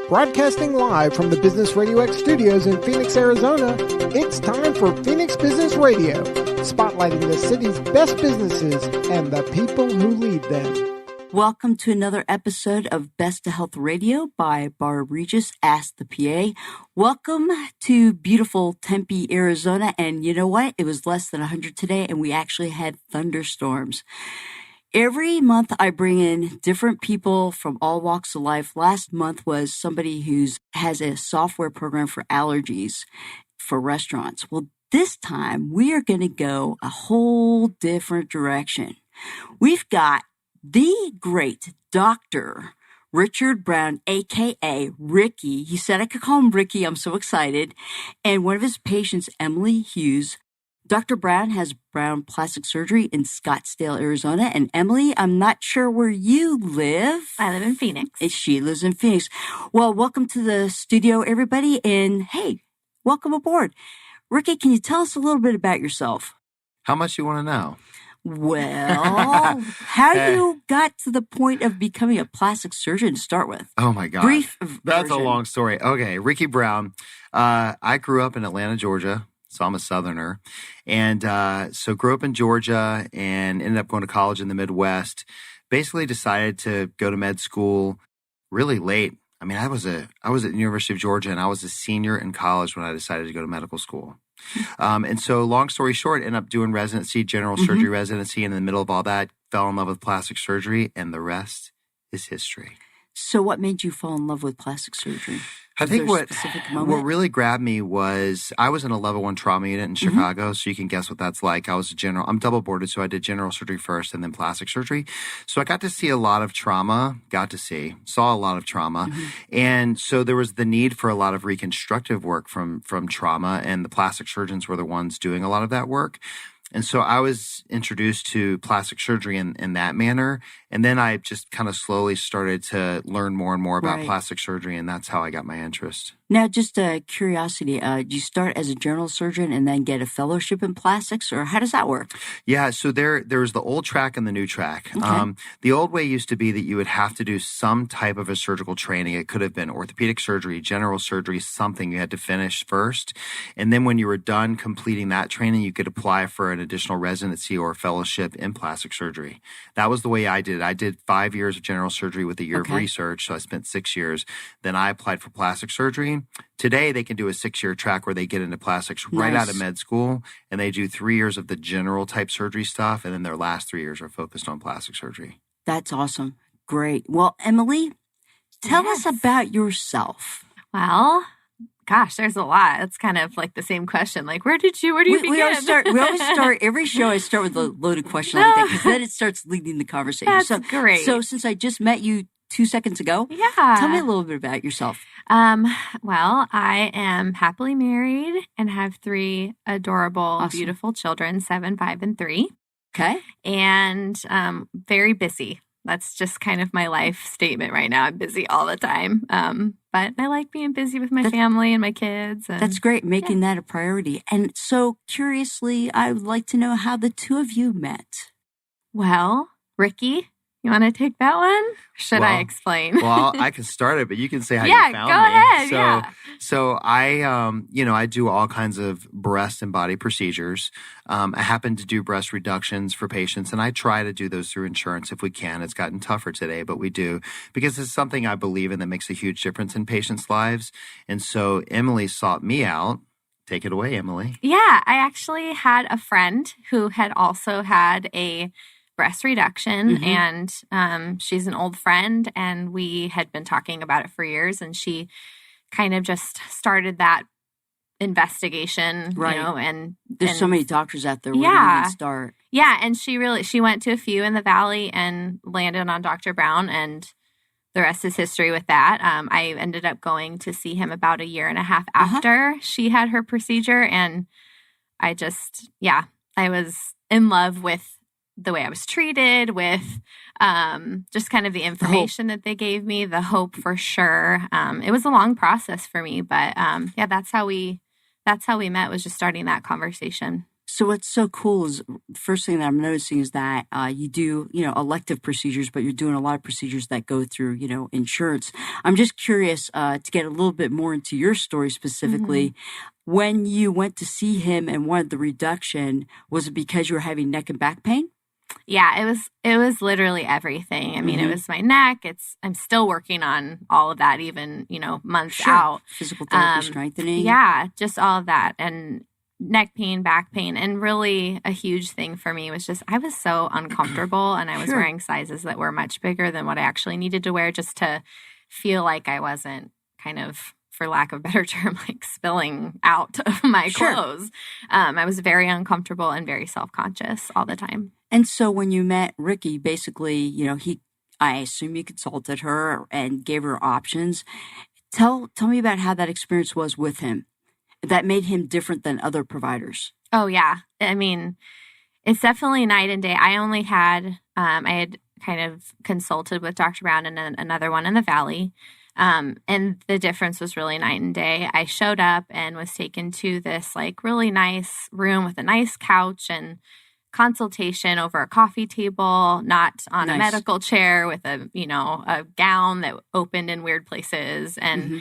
Broadcasting live from the Business RadioX studios in Phoenix, Arizona, it's time for Phoenix Business Radio, spotlighting the city's best businesses and the people who lead them. Welcome to another episode of Best of Health Radio by Barb Regis, Ask the PA. Welcome to beautiful Tempe, Arizona. And you know what? It was less than 100 today, and we actually had thunderstorms. Every month I bring in different people from all walks of life. Last month was somebody who has a software program for allergies for restaurants. Well, this time we are going to go a whole different direction. We've got the great Dr. Richard Brown, a.k.a. Ricky. He said I could call him Ricky. I'm so excited. And one of his patients, Emily Hughes. Dr. Brown has Brown Plastic Surgery in Scottsdale, Arizona. And Emily, I'm not sure where you live. I live in Phoenix. She lives in Phoenix. Well, welcome to the studio, everybody. And hey, welcome aboard. Ricky, can you tell us a little bit about yourself? How much you want to know? Well, how you got to the point of becoming a plastic surgeon to start with? Oh, my God. Brief That's version. a long story. Okay, Ricky Brown. I grew up in Atlanta, Georgia. So I'm a Southerner. And so grew up in Georgia and ended up going to college in the Midwest. Basically decided to go to med school really late. I mean, I was at the University of Georgia and I was a senior in college when I decided to go to medical school. And so long story short, ended up doing residency, general surgery residency. And in the middle of all that, fell in love with plastic surgery. And the rest is history. So what made you fall in love with plastic surgery? I think what really grabbed me was I was in a level 1 trauma unit in Chicago, so you can guess what that's like. I'm double boarded, so I did general surgery first and then plastic surgery. So I got to see a lot of trauma, saw a lot of trauma. And so there was the need for a lot of reconstructive work from trauma, and the plastic surgeons were the ones doing a lot of that work. And so I was introduced to plastic surgery in that manner. And then I just kind of slowly started to learn more and more about plastic surgery. And that's how I got my interest. Now, just curiosity, did you start as a general surgeon and then get a fellowship in plastics, or how does that work? Yeah, so there's the old track and the new track. Okay. The old way used to be that you would have to do some type of a surgical training. It could have been orthopedic surgery, general surgery, something you had to finish first. And then when you were done completing that training, you could apply for an additional residency or fellowship in plastic surgery. That was the way I did it. I did 5 years of general surgery with a year of research, so I spent 6 years. Then I applied for plastic surgery. Today, they can do a 6-year track where they get into plastics right out of med school, and they do 3 years of the general type surgery stuff, and then their last 3 years are focused on plastic surgery. That's awesome. Great. Well, Emily, tell us about yourself. Well, gosh, there's a lot. It's kind of like the same question. Like, where do you begin? We always start every show. I start with a loaded question like that because then it starts leading the conversation. That's great. So since I just met you 2 seconds ago, tell me a little bit about yourself. Well, I am happily married and have 3 adorable, beautiful children, 7, 5, and 3. Okay. And very busy. That's just kind of my life statement right now. I'm busy all the time. But I like being busy with my family and my kids. And, that's great, making that a priority. And so curiously, I would like to know how the two of you met. Well, Ricky, you want to take that one? Should I explain? Well, I can start it, but you can say how you found me. Go ahead. So I, I do all kinds of breast and body procedures. I happen to do breast reductions for patients, and I try to do those through insurance if we can. It's gotten tougher today, but we do because it's something I believe in that makes a huge difference in patients' lives. And so Emily sought me out. Take it away, Emily. Yeah, I actually had a friend who had also had a breast reduction, and she's an old friend, and we had been talking about it for years, and she kind of just started that investigation, right. And there's so many doctors out there. Where do you even start? Yeah, and she went to a few in the Valley and landed on Dr. Brown, and the rest is history with that. I ended up going to see him about a year and a half after she had her procedure, and I was in love with the way I was treated, with just kind of the information that they gave me, the hope for sure. It was a long process for me, but that's how we met, was just starting that conversation. So what's so cool is the first thing that I'm noticing is that you do, elective procedures, but you're doing a lot of procedures that go through, insurance. I'm just curious to get a little bit more into your story specifically. Mm-hmm. When you went to see him and wanted the reduction, was it because you were having neck and back pain? Yeah, it was literally everything. I mean, It was my neck. I'm still working on all of that, even, months out. Physical therapy, strengthening. Yeah, just all of that. And neck pain, back pain. And really a huge thing for me was just, I was so uncomfortable and I was wearing sizes that were much bigger than what I actually needed to wear just to feel like I wasn't kind of, for lack of a better term, like spilling out of my clothes. I was very uncomfortable and very self-conscious all the time. And so when you met Ricky, basically, I assume you consulted her and gave her options. Tell me about how that experience was with him that made him different than other providers. Oh, yeah. I mean, it's definitely night and day. I only had, I had kind of consulted with Dr. Brown and another one in the Valley. And the difference was really night and day. I showed up and was taken to this like really nice room with a nice couch and consultation over a coffee table, not on a medical chair with a gown that opened in weird places. And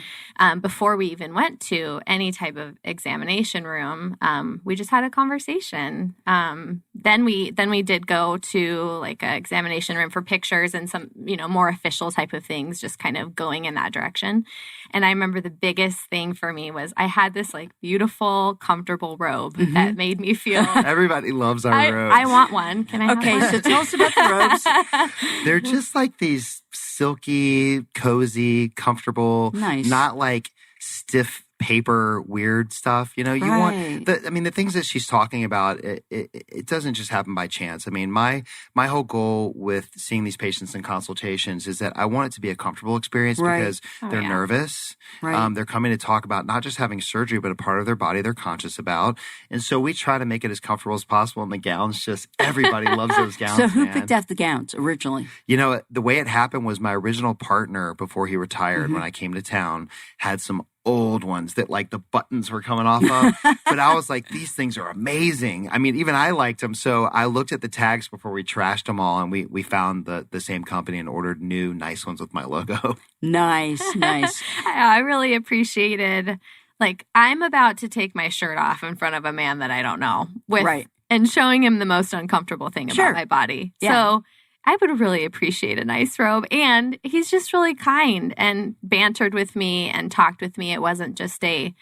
before we even went to any type of examination room, we just had a conversation. Then we did go to like an examination room for pictures and some, more official type of things, just kind of going in that direction. And I remember the biggest thing for me was I had this like beautiful, comfortable robe that made me feel. Everybody loves our robes. I want one. Can I have one? So tell us about the robes. They're just like these silky, cozy, comfortable, not like stiff paper weird stuff. You want the things that she's talking about, it doesn't just happen by chance. I mean, my whole goal with seeing these patients in consultations is that I want it to be a comfortable experience because they're nervous. They're coming to talk about not just having surgery, but a part of their body they're conscious about. And so we try to make it as comfortable as possible. And the gowns, just everybody loves those gowns. So who picked out the gowns originally? The way it happened was my original partner before he retired when I came to town had some old ones that like the buttons were coming off of. But I was like, these things are amazing. I mean, even I liked them. So I looked at the tags before we trashed them all and we found the same company and ordered new nice ones with my logo. Nice. I really appreciated, like, I'm about to take my shirt off in front of a man that I don't know and showing him the most uncomfortable thing about my body. Yeah. So I would really appreciate a nice robe. And he's just really kind and bantered with me and talked with me. It wasn't just a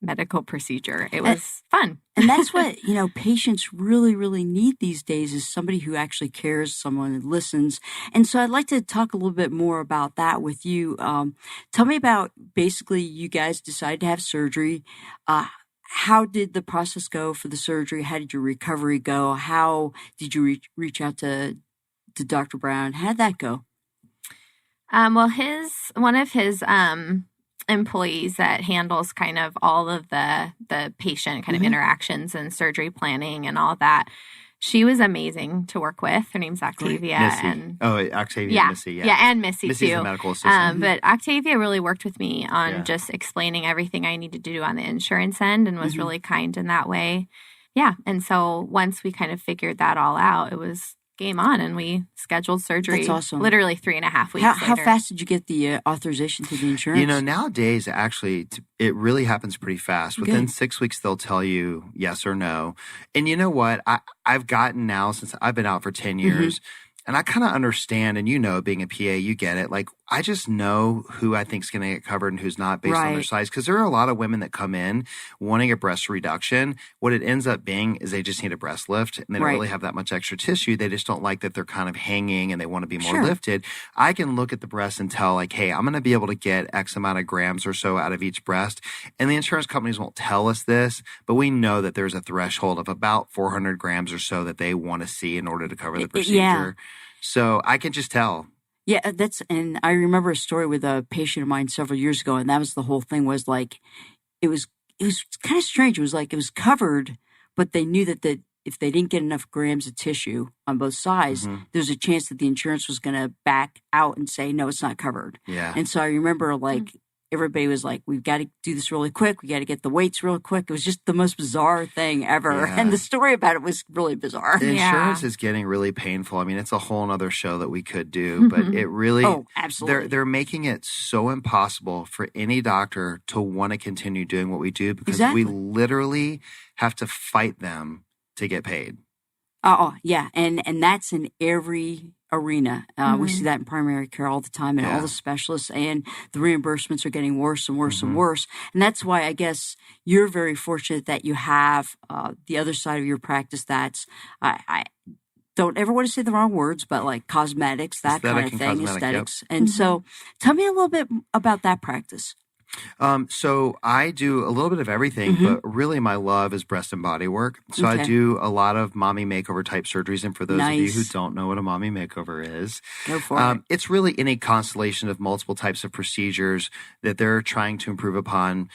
medical procedure. It was fun. And that's what, patients really, really need these days is somebody who actually cares, someone who listens. And so I'd like to talk a little bit more about that with you. Tell me about basically you guys decided to have surgery. How did the process go for the surgery? How did your recovery go? How did you reach out to Dr. Brown? How'd that go? Well, one of his employees that handles kind of all of the patient kind of interactions and surgery planning and all that, she was amazing to work with. Her name's Octavia. Missy. Octavia and Missy. Yeah, and Missy Missy's too. The medical assistant. But Octavia really worked with me on just explaining everything I needed to do on the insurance end and was really kind in that way. Yeah, and so once we kind of figured that all out, it was game on, and we scheduled surgery. That's awesome. Literally 3.5 weeks How fast did you get the authorization to the insurance? Nowadays, actually, it really happens pretty fast. Within 6 weeks, they'll tell you yes or no. And you know what? I've gotten now, since I've been out for 10 years, and I kind of understand, and being a PA, you get it. Like, I just know who I think is going to get covered and who's not based on their size. Because there are a lot of women that come in wanting a breast reduction. What it ends up being is they just need a breast lift and they don't really have that much extra tissue. They just don't like that they're kind of hanging and they want to be more lifted. I can look at the breast and tell, like, hey, I'm going to be able to get X amount of grams or so out of each breast. And the insurance companies won't tell us this, but we know that there's a threshold of about 400 grams or so that they want to see in order to cover the procedure. Yeah. So I can just tell. Yeah, and I remember a story with a patient of mine several years ago, and that was the whole thing was like, it was kind of strange. It was like it was covered, but they knew that if they didn't get enough grams of tissue on both sides, there's a chance that the insurance was going to back out and say, no, it's not covered. Yeah. And so I remember everybody was like, we've got to do this really quick. We got to get the weights real quick. It was just the most bizarre thing ever. Yeah. And the story about it was really bizarre. Insurance is getting really painful. I mean, it's a whole nother show that we could do, but it really, absolutely. They're making it so impossible for any doctor to want to continue doing what we do because we literally have to fight them to get paid. Oh, yeah. And that's in every arena. We see that in primary care all the time, and all the specialists, and the reimbursements are getting worse and worse and worse. And that's why I guess you're very fortunate that you have the other side of your practice that's, I don't ever want to say the wrong words, but like cosmetics, that kind of thing, aesthetics. Yep. And so tell me a little bit about that practice. So I do a little bit of everything, but really my love is breast and body work. So I do a lot of mommy makeover type surgeries. And for those of you who don't know what a mommy makeover is, go for it. It's really any constellation of multiple types of procedures that they're trying to improve upon.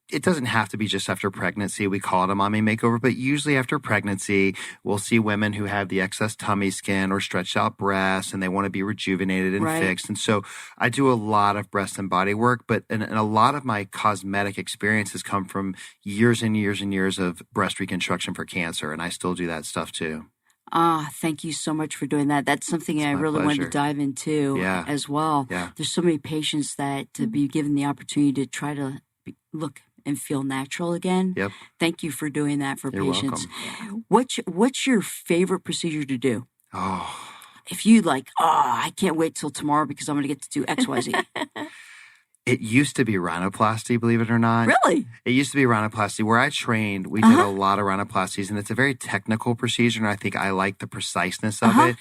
It doesn't have to be just after pregnancy. We call it a mommy makeover, but usually after pregnancy, we'll see women who have the excess tummy skin or stretched out breasts and they want to be rejuvenated and fixed. And so I do a lot of breast and body work, but and a lot of my cosmetic experiences come from years and years and years of breast reconstruction for cancer. And I still do that stuff too. Thank you so much for doing that. That's something I really wanted to dive into as well. Yeah. There's so many patients that to be given the opportunity to try to look and feel natural again. Yep. Thank you for doing that for You're patients. Welcome. What's your favorite procedure to do? Oh. If you I can't wait till tomorrow because I'm going to get to do XYZ. It used to be rhinoplasty, believe it or not. Really? It used to be rhinoplasty. Where I trained, we did a lot of rhinoplasties, and it's a very technical procedure, and I think I like the preciseness of it.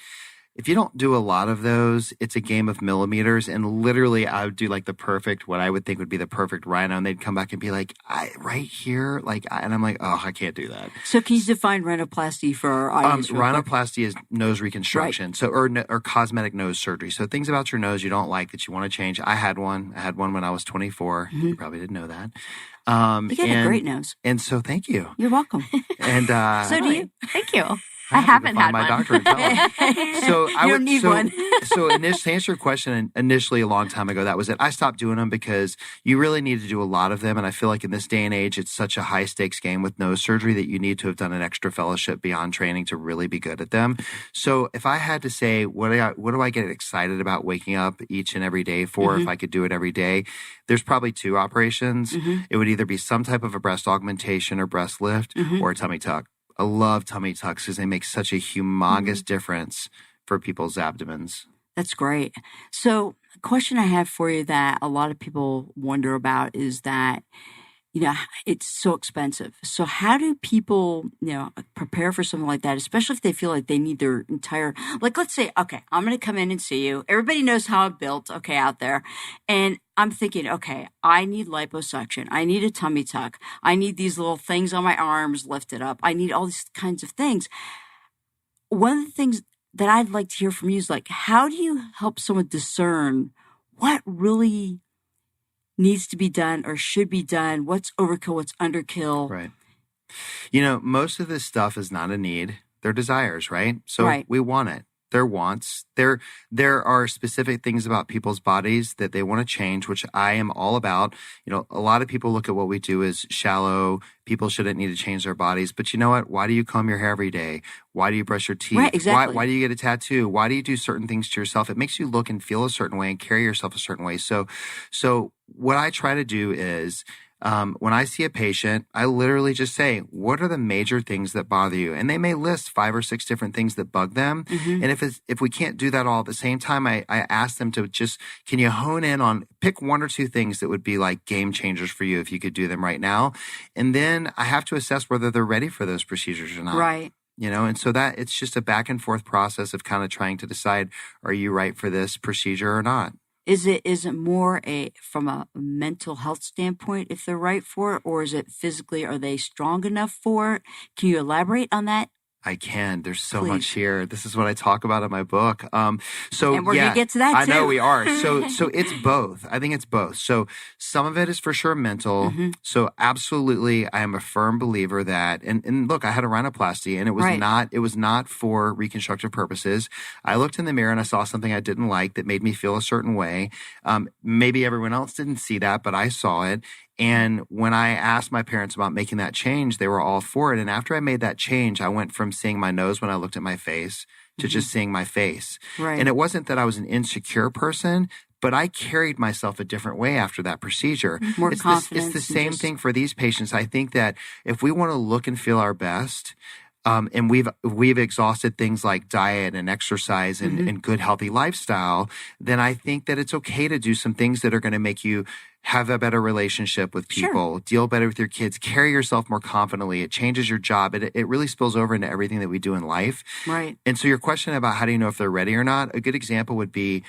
If you don't do a lot of those, it's a game of millimeters. And literally, I would do like the perfect, what I would think would be the perfect rhino. And they'd come back and be like, right here. And I'm like, oh, I can't do that. So can you define rhinoplasty for our audience? Rhinoplasty is nose reconstruction. Right. So, or cosmetic nose surgery. So things about your nose you don't like that you want to change. I had one when I was 24. You probably didn't know that. You got a great nose. And so thank you. You're welcome. And so do you. Thank you. I haven't had my one. doctor and tell him. So you don't need one. So to answer your question, initially a long time ago, that was it. I stopped doing them because you really need to do a lot of them. And I feel like in this day and age, it's such a high stakes game with nose surgery that you need to have done an extra fellowship beyond training to really be good at them. So if I had to say, what do I get excited about waking up each and every day for, if I could do it every day, there's probably two operations. It would either be some type of a breast augmentation or breast lift or a tummy tuck. I love tummy tucks because they make such a humongous difference for people's abdomens. That's great. So a question I have for you that a lot of people wonder about is that, it's so expensive. So how do people, prepare for something like that, especially if they feel like they need their entire, let's say, okay, I'm going to come in and see you. Everybody knows how I'm built, out there. And I'm thinking, okay, I need liposuction. I need a tummy tuck. I need these little things on my arms lifted up. I need all these kinds of things. One of the things that I'd like to hear from you is how do you help someone discern what really needs to be done or should be done? What's overkill? What's underkill? Right. Most of this stuff is not a need. They're desires, right? So we want it. They're wants. There are specific things about people's bodies that they want to change, which I am all about. A lot of people look at what we do as shallow. People shouldn't need to change their bodies. But you know what? Why do you comb your hair every day? Why do you brush your teeth? Right, exactly. Why do you get a tattoo? Why do you do certain things to yourself? It makes you look and feel a certain way and carry yourself a certain way. So what I try to do is, when I see a patient, I literally just say, what are the major things that bother you? And they may list 5 or 6 different things that bug them. And if we can't do that all at the same time, I ask them to can you hone in on, pick 1 or 2 things that would be like game changers for you if you could do them right now. And then I have to assess whether they're ready for those procedures or not. Right. And so that it's just a back and forth process of kind of trying to decide, are you right for this procedure or not? Is it more from a mental health standpoint if they're right for it, or is it physically, are they strong enough for it? Can you elaborate on that? I can. There's so Please. much here. This is what I talk about in my book. So and we're going to get to that I too. know we are. So it's both. I think it's both. So some of it is for sure mental. Mm-hmm. So absolutely, I am a firm believer that, and look, I had a rhinoplasty and it was not for reconstructive purposes. I looked in the mirror and I saw something I didn't like that made me feel a certain way. Maybe everyone else didn't see that, but I saw it. And when I asked my parents about making that change, they were all for it. And after I made that change, I went from seeing my nose when I looked at my face to just seeing my face. Right. And it wasn't that I was an insecure person, but I carried myself a different way after that procedure. More confidence. It's the same thing for these patients. I think that if we want to look and feel our best, and we've exhausted things like diet and exercise and good healthy lifestyle, then I think that it's okay to do some things that are going to make you have a better relationship with people, deal better with your kids, carry yourself more confidently. It changes your job. It really spills over into everything that we do in life. Right. And so your question about how do you know if they're ready or not, a good example would be,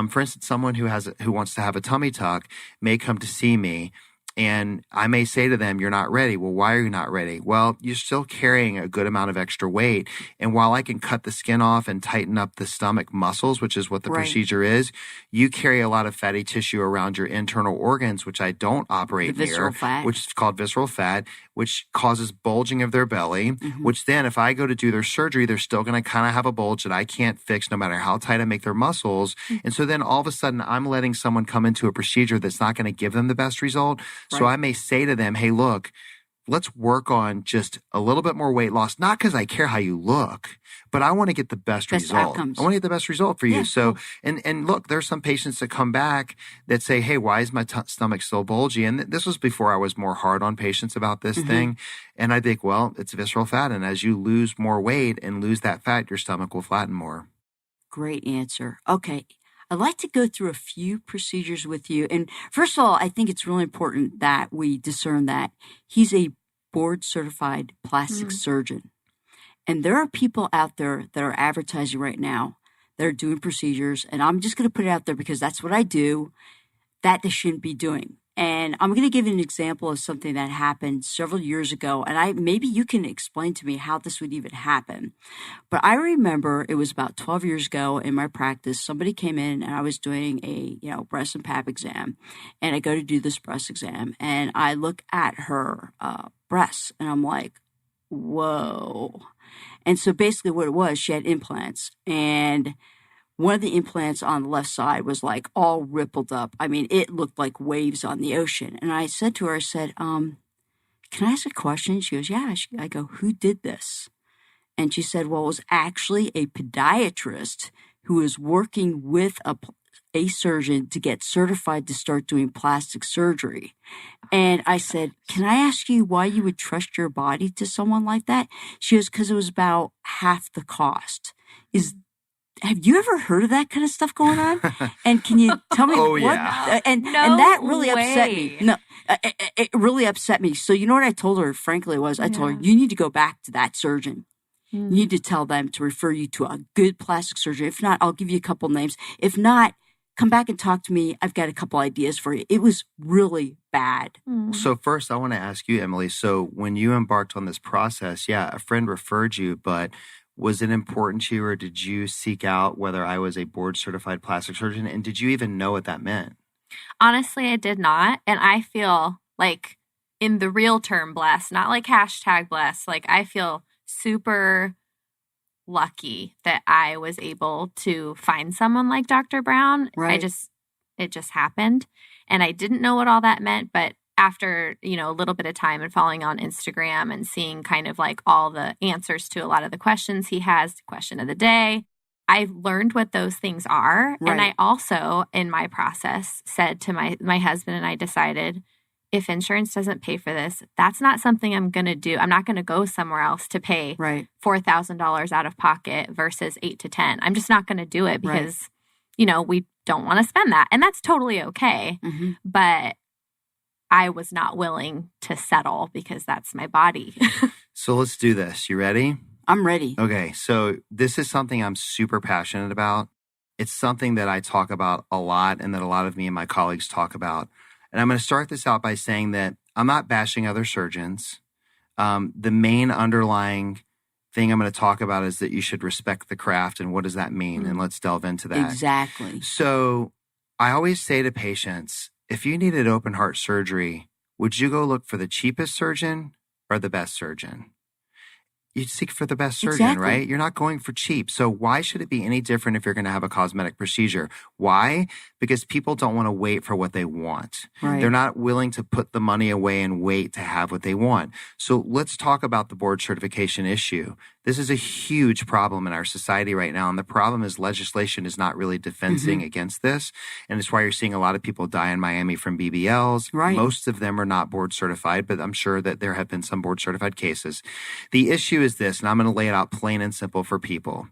for instance, someone who wants to have a tummy tuck may come to see me. And I may say to them, you're not ready. Well, why are you not ready? Well, you're still carrying a good amount of extra weight. And while I can cut the skin off and tighten up the stomach muscles, which is what the procedure is, you carry a lot of fatty tissue around your internal organs, which I don't operate the visceral near, fat. which is called visceral fat, which causes bulging of their belly, which then if I go to do their surgery, they're still going to kind of have a bulge that I can't fix no matter how tight I make their muscles. And so then all of a sudden I'm letting someone come into a procedure that's not going to give them the best result. So I may say to them, hey, look, let's work on just a little bit more weight loss, not because I care how you look, but I want to get the best result. Outcomes. I want to get the best result for you. Yeah, so, cool. and look, there's some patients that come back that say, hey, why is my stomach still bulgy? And this was before I was more hard on patients about this thing. And I think, well, it's visceral fat. And as you lose more weight and lose that fat, your stomach will flatten more. Great answer. Okay. I'd like to go through a few procedures with you. And first of all, I think it's really important that we discern that he's a board certified plastic surgeon. And there are people out there that are advertising right now that are doing procedures. And I'm just going to put it out there because that's what I do, that they shouldn't be doing. And I'm going to give you an example of something that happened several years ago. And maybe you can explain to me how this would even happen. But I remember it was about 12 years ago in my practice, somebody came in and I was doing a, breast and pap exam. And I go to do this breast exam and I look at her breasts and I'm like, whoa. And so basically what it was, she had implants and one of the implants on the left side was like all rippled up. I mean, it looked like waves on the ocean. And I said to her, can I ask a question? She goes, yeah. I go, who did this? And she said, well, it was actually a podiatrist who was working with a surgeon to get certified to start doing plastic surgery. And I said, can I ask you why you would trust your body to someone like that? She goes, because it was about half the cost. Have you ever heard of that kind of stuff going on? And can you tell me what? Yeah. And that really upset me. No, it really upset me. So you know what I told her, frankly, I told her, you need to go back to that surgeon. You need to tell them to refer you to a good plastic surgeon. If not, I'll give you a couple names. If not, come back and talk to me. I've got a couple ideas for you. It was really bad. So first, I want to ask you, Emily, so when you embarked on this process, a friend referred you, but was it important to you or did you seek out whether I was a board certified plastic surgeon? And did you even know what that meant? Honestly, I did not. And I feel like in the real term blessed, not like hashtag blessed. Like I feel super lucky that I was able to find someone like Dr. Brown. Right. It just happened. And I didn't know what all that meant, but after, a little bit of time and following on Instagram and seeing kind of like all the answers to a lot of the questions he has, question of the day, I've learned what those things are. Right. And I also, in my process, said to my husband and I decided, if insurance doesn't pay for this, that's not something I'm going to do. I'm not going to go somewhere else to pay $4,000 out of pocket versus 8 to 10. I'm just not going to do it because, we don't want to spend that. And that's totally okay. But I was not willing to settle because that's my body. So let's do this. You ready? I'm ready. Okay. So this is something I'm super passionate about. It's something that I talk about a lot and that a lot of me and my colleagues talk about. And I'm going to start this out by saying that I'm not bashing other surgeons. The main underlying thing I'm going to talk about is that you should respect the craft. And what does that mean? And let's delve into that. Exactly. So I always say to patients, if you needed open heart surgery, would you go look for the cheapest surgeon or the best surgeon? You'd seek for the best surgeon, right? You're not going for cheap. So why should it be any different if you're going to have a cosmetic procedure? Why? Because people don't want to wait for what they want. Right. They're not willing to put the money away and wait to have what they want. So let's talk about the board certification issue. This is a huge problem in our society right now. And the problem is legislation is not really defending against this. And it's why you're seeing a lot of people die in Miami from BBLs. Right. Most of them are not board certified, but I'm sure that there have been some board certified cases. The issue is this, and I'm going to lay it out plain and simple for people.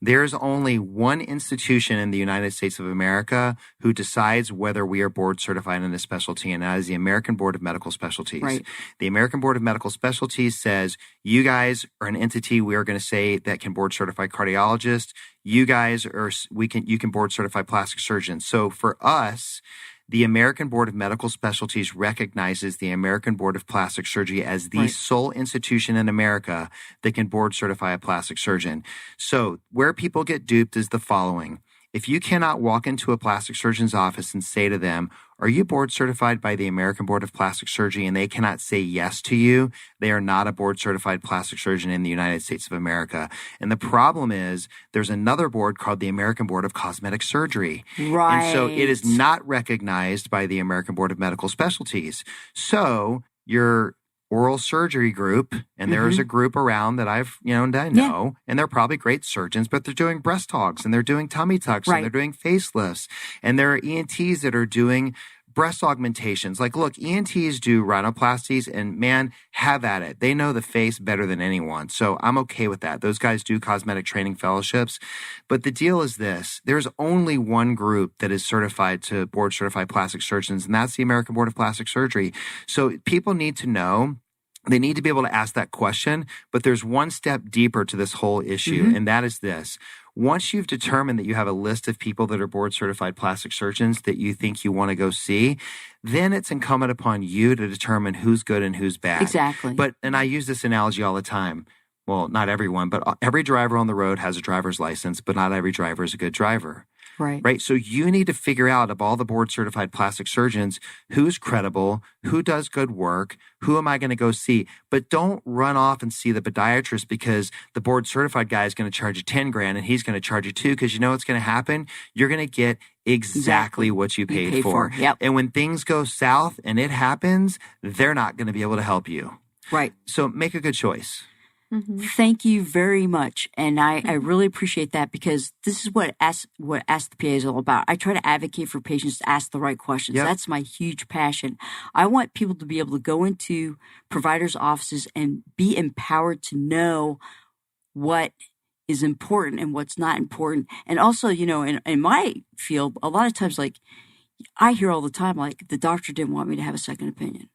There's only one institution in the United States of America who decides whether we are board certified in a specialty, and that is the American Board of Medical Specialties. Right. The American Board of Medical Specialties says, you guys are an entity we are going to say that can board certify cardiologists. You guys are, you can board certify plastic surgeons. So for us, the American Board of Medical Specialties recognizes the American Board of Plastic Surgery as the sole institution in America that can board certify a plastic surgeon. So where people get duped is the following. If you cannot walk into a plastic surgeon's office and say to them, are you board certified by the American Board of Plastic Surgery? And they cannot say yes to you, they are not a board certified plastic surgeon in the United States of America. And the problem is there's another board called the American Board of Cosmetic Surgery. Right. And so it is not recognized by the American Board of Medical Specialties. So your oral surgery group, and there's a group around that I've, that I know, and they're probably great surgeons, but they're doing breast hogs and they're doing tummy tucks and they're doing facelifts, and there are ENTs that are doing breast augmentations. Like, look, ENTs do rhinoplasties, and man, have at it. They know the face better than anyone. So I'm okay with that. Those guys do cosmetic training fellowships. But the deal is this. There's only one group that is certified to board certified plastic surgeons, and that's the American Board of Plastic Surgery. So people need to know. They need to be able to ask that question, but there's one step deeper to this whole issue, and that is this. Once you've determined that you have a list of people that are board certified plastic surgeons that you think you want to go see, then it's incumbent upon you to determine who's good and who's bad. Exactly. And I use this analogy all the time. Well, not everyone, but every driver on the road has a driver's license, but not every driver is a good driver. Right. So you need to figure out of all the board certified plastic surgeons, who's credible, who does good work, who am I going to go see? But don't run off and see the podiatrist because the board certified guy is going to charge you $10,000 and he's going to charge you $2,000, because you know what's going to happen? You're going to get exactly what you paid for. Yep. And when things go south and it happens, they're not going to be able to help you. Right. So make a good choice. Thank you very much. And I really appreciate that, because this is what Ask the PA is all about. I try to advocate for patients to ask the right questions. Yep. That's my huge passion. I want people to be able to go into providers' offices and be empowered to know what is important and what's not important. And also, in my field, a lot of times, like, I hear all the time, like, the doctor didn't want me to have a second opinion.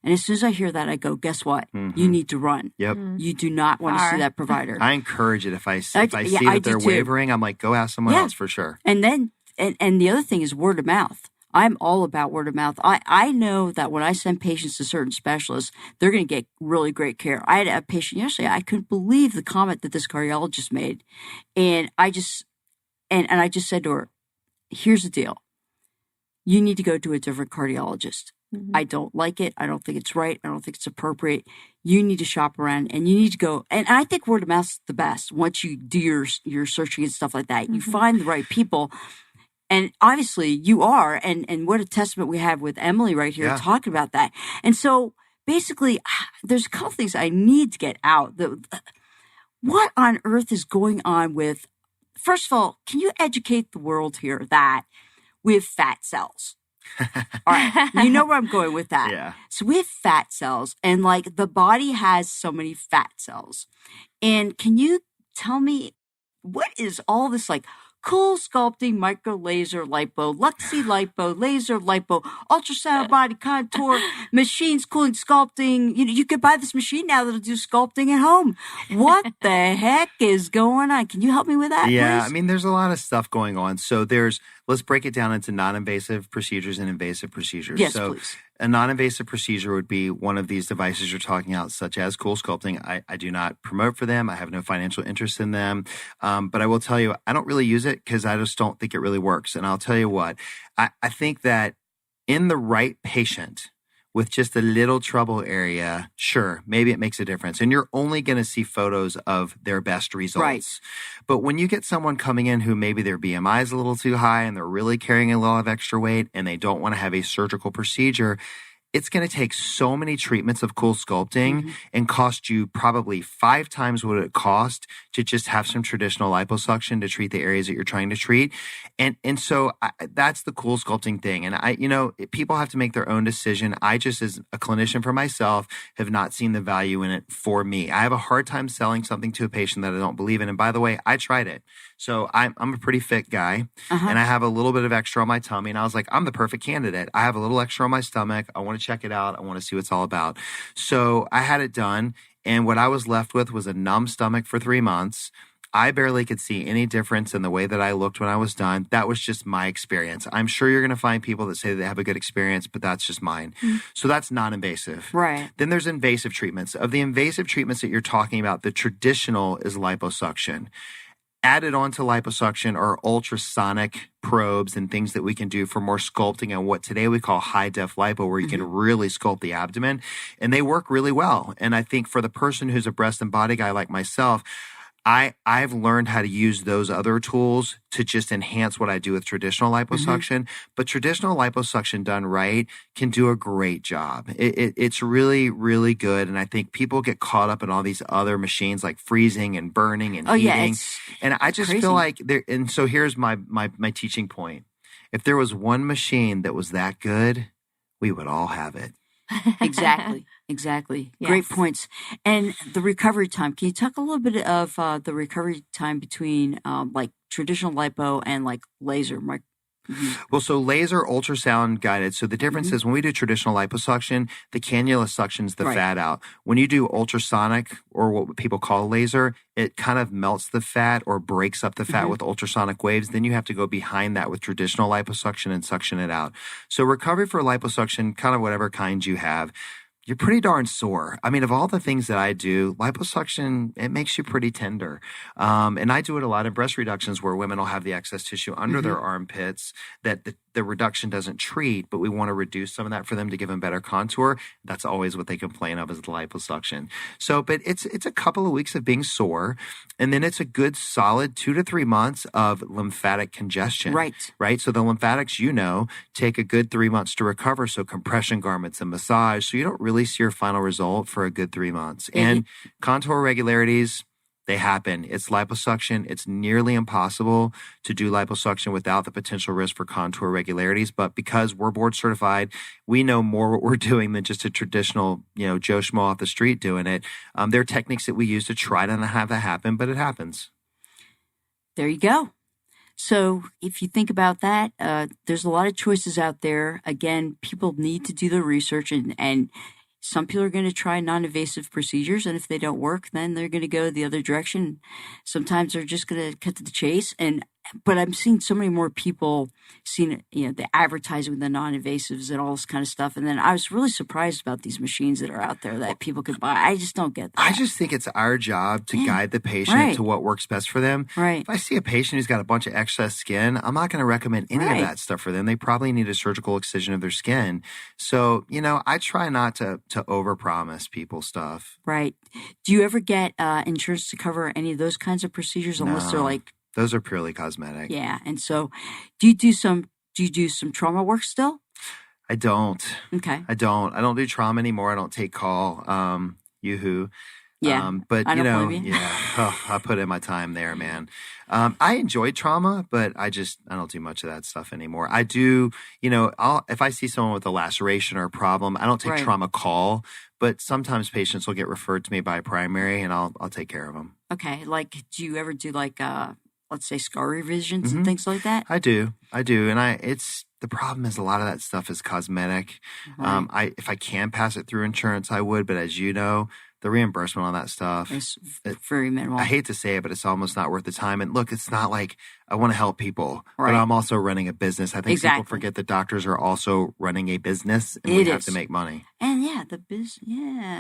And as soon as I hear that, I go, guess what? You need to run. Yep. You do not want to see that provider. I encourage it. If I see that they're wavering, I'm like, go ask someone else for sure. And then, and the other thing is word of mouth. I'm all about word of mouth. I know that when I send patients to certain specialists, they're going to get really great care. I had a patient yesterday. I couldn't believe the comment that this cardiologist made. And I just said to her, here's the deal. You need to go to a different cardiologist. I don't like it. I don't think it's right. I don't think it's appropriate. You need to shop around and you need to go. And I think word of mouth is the best. Once you do your searching and stuff like that, you find the right people. And obviously you are. And what a testament we have with Emily right here talking about that. And so basically, there's a couple things I need to get out. What on earth is going on with, first of all, can you educate the world here that we have fat cells? All right. You know where I'm going with that. Yeah. So we have fat cells, and like the body has so many fat cells. And can you tell me what is all this like cool sculpting, micro laser lipo, Luxy lipo, laser lipo, ultrasound body contour, machines, cooling, sculpting? You could buy this machine now that'll do sculpting at home. What the heck is going on? Can you help me with that, Yeah, please? I mean, there's a lot of stuff going on. So there's let's break it down into non-invasive procedures and invasive procedures. Yes, so please. a non-invasive procedure would be one of these devices you're talking about, such as cool sculpting. I do not promote for them. I have no financial interest in them. But I will tell you, I don't really use it because I just don't think it really works. And I'll tell you what, I think that in the right patient with just a little trouble area, sure, maybe it makes a difference. And you're only going to see photos of their best results. Right. But when you get someone coming in who maybe their BMI is a little too high and they're really carrying a lot of extra weight and they don't want to have a surgical procedure, it's going to take so many treatments of cool sculpting and cost you probably 5 times what it cost to just have some traditional liposuction to treat the areas that you're trying to treat. And so that's the cool sculpting thing. And people have to make their own decision. I just, as a clinician for myself, have not seen the value in it for me. I have a hard time selling something to a patient that I don't believe in. And by the way, I tried it. So I'm a pretty fit guy and I have a little bit of extra on my tummy. And I was like, I'm the perfect candidate. I have a little extra on my stomach. I want to check it out. I want to see what it's all about. So I had it done. And what I was left with was a numb stomach for 3 months. I barely could see any difference in the way that I looked when I was done. That was just my experience. I'm sure you're going to find people that say they have a good experience, but that's just mine. So that's non-invasive. Right. Then there's invasive treatments. Of the invasive treatments that you're talking about, the traditional is liposuction. Added on to liposuction are ultrasonic probes and things that we can do for more sculpting and what today we call high-def lipo, where you can really sculpt the abdomen. And they work really well. And I think for the person who's a breast and body guy like myself, I've learned how to use those other tools to just enhance what I do with traditional liposuction. But traditional liposuction done right can do a great job. It's really, really good. And I think people get caught up in all these other machines like freezing and burning and heating. And I just feel like and so here's my teaching point. If there was one machine that was that good, we would all have it. Exactly. Yes. Great points. And the recovery time. Can you talk a little bit of the recovery time between like traditional lipo and like laser? Well, so laser ultrasound guided. So the difference is when we do traditional liposuction, the cannula suctions the fat out. When you do ultrasonic or what people call laser, it kind of melts the fat or breaks up the fat with ultrasonic waves. Then you have to go behind that with traditional liposuction and suction it out. So recovery for liposuction, kind of whatever kind you have, you're pretty darn sore. I mean, of all the things that I do, liposuction, it makes you pretty tender. And I do it a lot in breast reductions where women will have the excess tissue under their armpits that the reduction doesn't treat, but we want to reduce some of that for them to give them better contour. That's always what they complain of is the liposuction. So, but it's a couple of weeks of being sore, and then it's a good solid 2 to 3 months of lymphatic congestion. Right. So the lymphatics, take a good 3 months to recover. So compression garments and massage. So you don't really see your final result for a good 3 months. And contour irregularities, they happen. It's liposuction. It's nearly impossible to do liposuction without the potential risk for contour irregularities. But because we're board certified, we know more what we're doing than just a traditional, Joe Schmo off the street doing it. There are techniques that we use to try to not have that happen, but it happens. There you go. So if you think about that, there's a lot of choices out there. Again, people need to do their research and some people are going to try non-invasive procedures, and if they don't work, then they're going to go the other direction. Sometimes they're just going to cut to the chase. But I'm seeing so many more people seeing, the advertising with the non-invasives and all this kind of stuff. And then I was really surprised about these machines that are out there that people could buy. I just don't get that. I just think it's our job to guide the patient to what works best for them. Right. If I see a patient who's got a bunch of excess skin, I'm not going to recommend any of that stuff for them. They probably need a surgical excision of their skin. So, I try not to overpromise people stuff. Right. Do you ever get insurance to cover any of those kinds of procedures unless they're like... Those are purely cosmetic. Yeah. And so do you do some trauma work still? I don't. Okay. I don't do trauma anymore. I don't take call. Yoo-hoo. Yeah. But I don't blame you. I put in my time there, man. I enjoyed trauma, but I don't do much of that stuff anymore. I do, if I see someone with a laceration or a problem, I don't take trauma call, but sometimes patients will get referred to me by primary and I'll take care of them. Okay. Like, do you ever do let's say scar revisions and things like that? I do. And the problem is a lot of that stuff is cosmetic. Right. If I can pass it through insurance, I would, but as you know, the reimbursement on that stuff, It's very minimal. I hate to say it, but it's almost not worth the time. And look, it's not like I want to help people, Right. but I'm also running a business. I think Exactly. people forget that doctors are also running a business and It we have is. to make money. And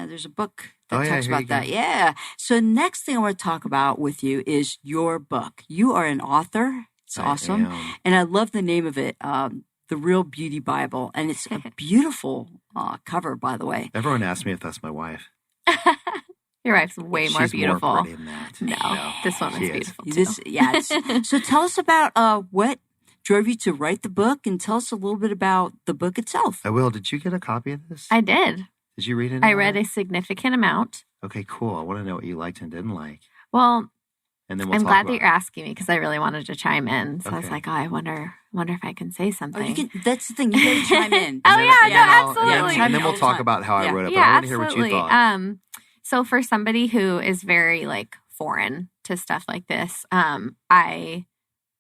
there's a book that talks here you about that. go. Yeah. So next thing I want to talk about with you is your book. You are an author. It's awesome. I am. And I love the name of it, The Real Beauty Bible. And it's a beautiful cover, by the way. Everyone asks me if that's my wife. Your wife's way more She's beautiful. more pretty than that. No, this woman's she is. beautiful too. So tell us about what drove you to write the book, and tell us a little bit about the book itself. I will. Did you get a copy of this? I did. Did you read it? I read a significant amount. Okay, cool. I want to know what you liked and didn't like. Well, And then we'll I'm talk glad about that you're asking me because I really wanted to chime in. So I was Okay. like, oh, I wonder if I can say Oh, something. that's the thing. You got to chime in. Oh, yeah, no, I'll- absolutely. And then we'll talk Yeah. about how I wrote it. But Yeah, I want to hear what you absolutely. thought. So for somebody who is very like foreign to stuff like this, I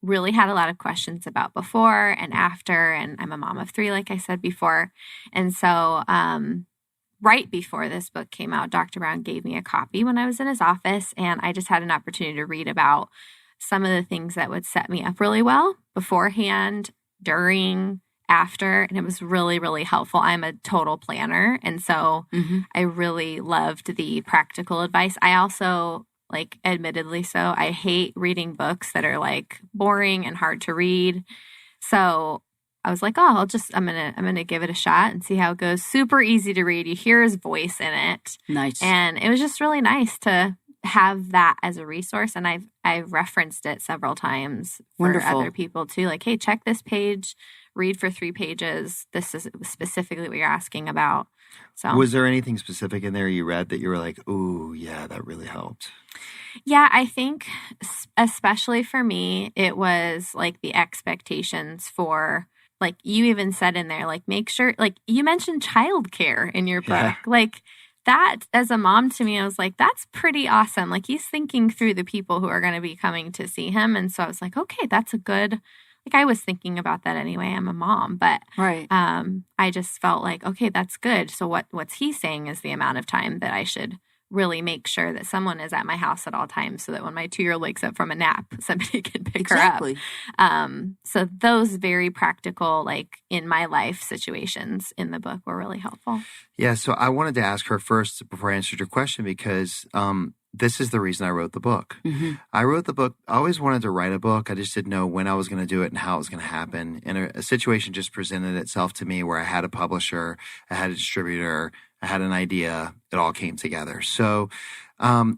really had a lot of questions about before and after, and I'm a mom of 3, like I said before. And so right before this book came out, Dr. Brown gave me a copy when I was in his office, and I just had an opportunity to read about some of the things that would set me up really well beforehand, during, after, and it was really, really helpful. I'm a total planner, and so I really loved the practical advice. I also, like, admittedly so, I hate reading books that are like boring and hard to read. So I was like, oh, I'm gonna give it a shot and see how it goes. Super easy to read. You hear his voice in it. Nice. And it was just really nice to have that as a resource. And I've referenced it several times for Wonderful. other people too. Like, hey, check this page, read for 3 pages. This is specifically what you're asking about. So Was there anything specific in there you read that you were like, ooh, yeah, that really helped? yeah, I think especially for me, it was like the expectations for, like, you even said in there, like, make sure, like, you mentioned childcare in your book. Yeah. Like, that as a mom, to me, I was like, that's pretty awesome. Like, he's thinking through the people who are going to be coming to see him. And so I was like, okay, that's a good, like, I was thinking about that anyway. I'm a mom, but Right. I just felt like, okay, that's good. So what's he saying is the amount of time that I should really make sure that someone is at my house at all times, so that when my 2-year-old wakes up from a nap, somebody can pick Exactly. her up. So those very practical, like, in my life situations in the book were really helpful. Yeah, so I wanted to ask her first before I answered your question because this is the reason I wrote the book. I wrote the book. I always wanted to write a book. I just didn't know when I was going to do it and how it was going to happen. And a situation just presented itself to me where I had a publisher, I had a distributor, I had an idea. It all came together. So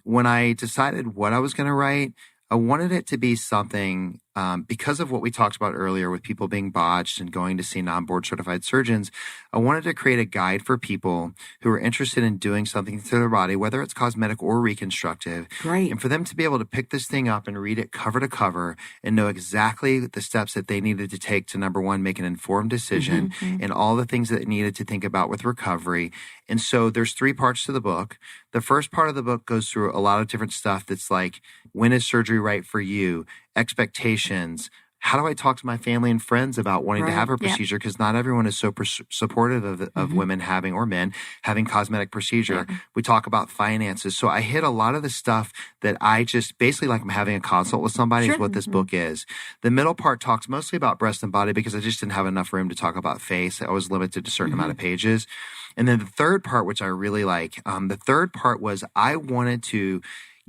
when I decided what I was going to write, I wanted it to be something, because of what we talked about earlier with people being botched and going to see non-board certified surgeons, I wanted to create a guide for people who are interested in doing something to their body, whether it's cosmetic or reconstructive. Great. And for them to be able to pick this thing up and read it cover to cover and know exactly the steps that they needed to take to, number one, make an informed decision and all the things that they needed to think about with recovery. And so there's 3 parts to the book. The first part of the book goes through a lot of different stuff that's like, when is surgery right for you? Expectations. How do I talk to my family and friends about wanting to have a procedure? Because not everyone is so supportive of women having, or men having, cosmetic procedure. We talk about finances. So I hit a lot of the stuff that I just basically, like I'm having a consult with somebody is what this book is. The middle part talks mostly about breast and body because I just didn't have enough room to talk about face. I was limited to a certain amount of pages. And then the third part, which I really like, the third part was I wanted to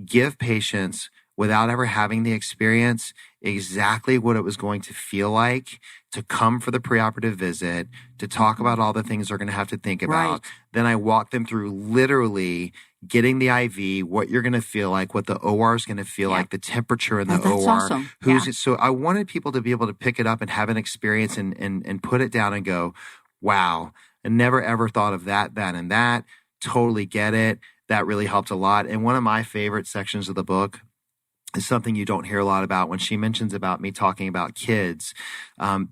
give patients, without ever having the experience, exactly what it was going to feel like to come for the preoperative visit, to talk about all the things they're going to have to think about. Right. Then I walk them through literally getting the IV, what you're going to feel like, what the OR is going to feel like, the temperature in the Oh, that's OR. awesome. So I wanted people to be able to pick it up and have an experience and put it down and go, wow, I never ever thought of that, and that. Totally get it. That really helped a lot. And one of my favorite sections of the book is something you don't hear a lot about. When she mentions about me talking about kids,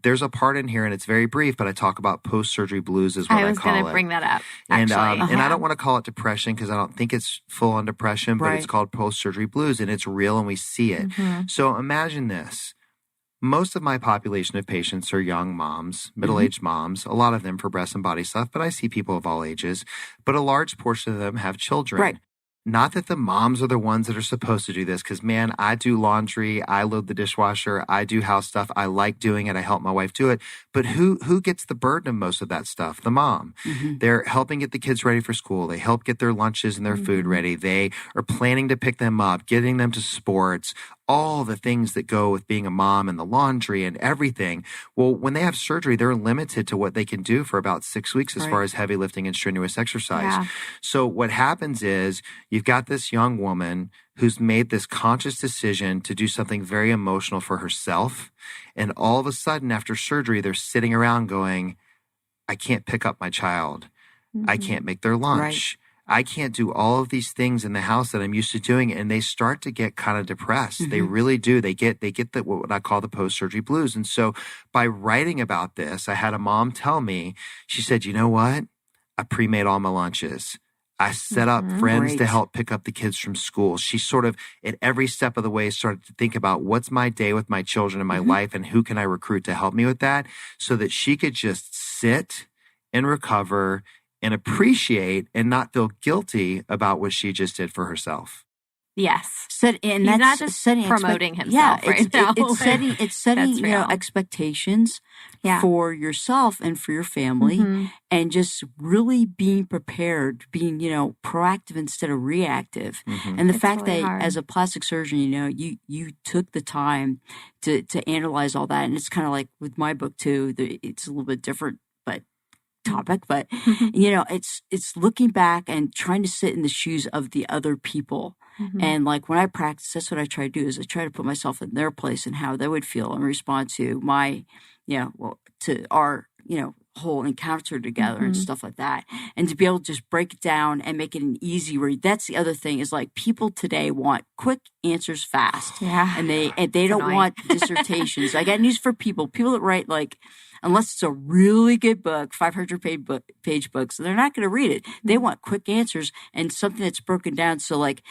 there's a part in here, and it's very brief, but I talk about post-surgery blues is what I call it. I was going to bring that up, And actually. and I don't want to call it depression because I don't think it's full on depression, but it's Right. called post-surgery blues, and it's real, and we see it. So imagine this. Most of my population of patients are young moms, middle-aged moms, a lot of them for breast and body stuff, but I see people of all ages. But a large portion of them have children. Right. not that the moms are the ones that are supposed to do this, because, man, I do laundry, I load the dishwasher, I do house stuff, I like doing it, I help my wife do it. But who gets the burden of most of that stuff? The mom. They're helping get the kids ready for school. They help get their lunches and their food ready. They are planning to pick them up, getting them to sports, all the things that go with being a mom and the laundry and everything. Well, when they have surgery, they're limited to what they can do for about 6 weeks as far as heavy lifting and strenuous exercise. Yeah. So what happens is you've got this young woman who's made this conscious decision to do something very emotional for herself. And all of a sudden, after surgery, they're sitting around going, I can't pick up my child. I can't make their lunch. I can't do all of these things in the house that I'm used to doing. And they start to get kind of depressed. They really do. They get the, what I call the post-surgery blues. And so by writing about this, I had a mom tell me, she said, you know what? I pre-made all my lunches. I set up friends to help pick up the kids from school. She sort of, at every step of the way, started to think about what's my day with my children in my life and who can I recruit to help me with that, so that she could just sit and recover and appreciate and not feel guilty about what she just did for herself. Yes. And He's that's not just promoting himself right now. It's setting expectations for yourself and for your family, and just really being prepared, being, proactive instead of reactive. And the fact really that hard. as a plastic surgeon, you took the time to analyze all that. And it's kind of like with my book too, it's a little bit different, topic, but it's looking back and trying to sit in the shoes of the other people. And like when I practice, that's what I try to do, is I try to put myself in their place and how they would feel and respond to my, to our, whole encounter together and stuff like that. And to be able to just break it down and make it an easy read. That's the other thing, is like people today want quick answers fast. Yeah. And they don't want dissertations. I got news for people that write, like, unless it's a really good book, 500-page book, so they're not going to read it. They want quick answers and something that's broken down. So like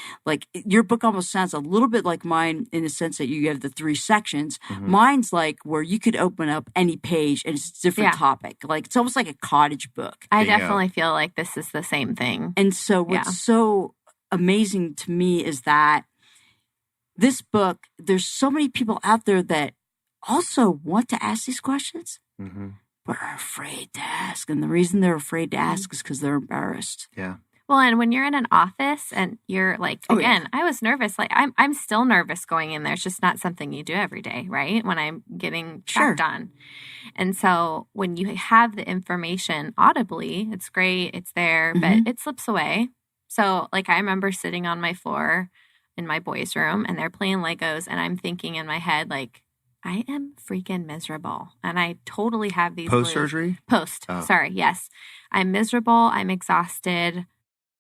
your book almost sounds a little bit like mine in the sense that you have the 3 sections. Mine's like where you could open up any page and it's a different topic. Like it's almost like a cottage book. I definitely feel like this is the same thing. And so what's so amazing to me is that this book, there's so many people out there that also want to ask these questions, but are afraid to ask. And the reason they're afraid to ask is because they're embarrassed. Yeah. Well, and when you're in an office and you're like, again, I was nervous. Like I'm still nervous going in there. It's just not something you do every day, right? When I'm getting checked on. And so when you have the information audibly, it's great. It's there, but it slips away. So like I remember sitting on my floor in my boys' room and they're playing Legos and I'm thinking in my head, like, I am freaking miserable. And I totally have these Post-surgery? Sorry. Yes. I'm miserable. I'm exhausted.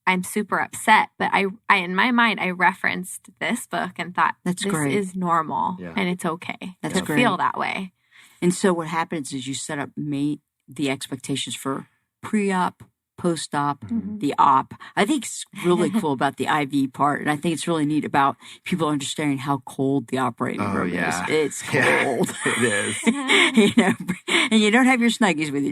I'm super upset. But I in my mind, I referenced this book and thought, this is normal and it's okay to feel that way. And so what happens is you set up the expectations for pre-op, post-op, the op. I think it's really cool about the IV part. And I think it's really neat about people understanding how cold the operating room is. It's cold. It is. And you don't have your Snuggies with you.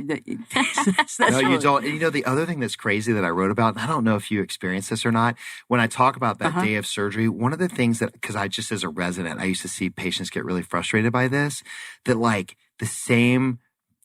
You don't. And the other thing that's crazy that I wrote about, and I don't know if you experienced this or not, when I talk about that day of surgery, one of the things that, because I just as a resident, I used to see patients get really frustrated by this, that like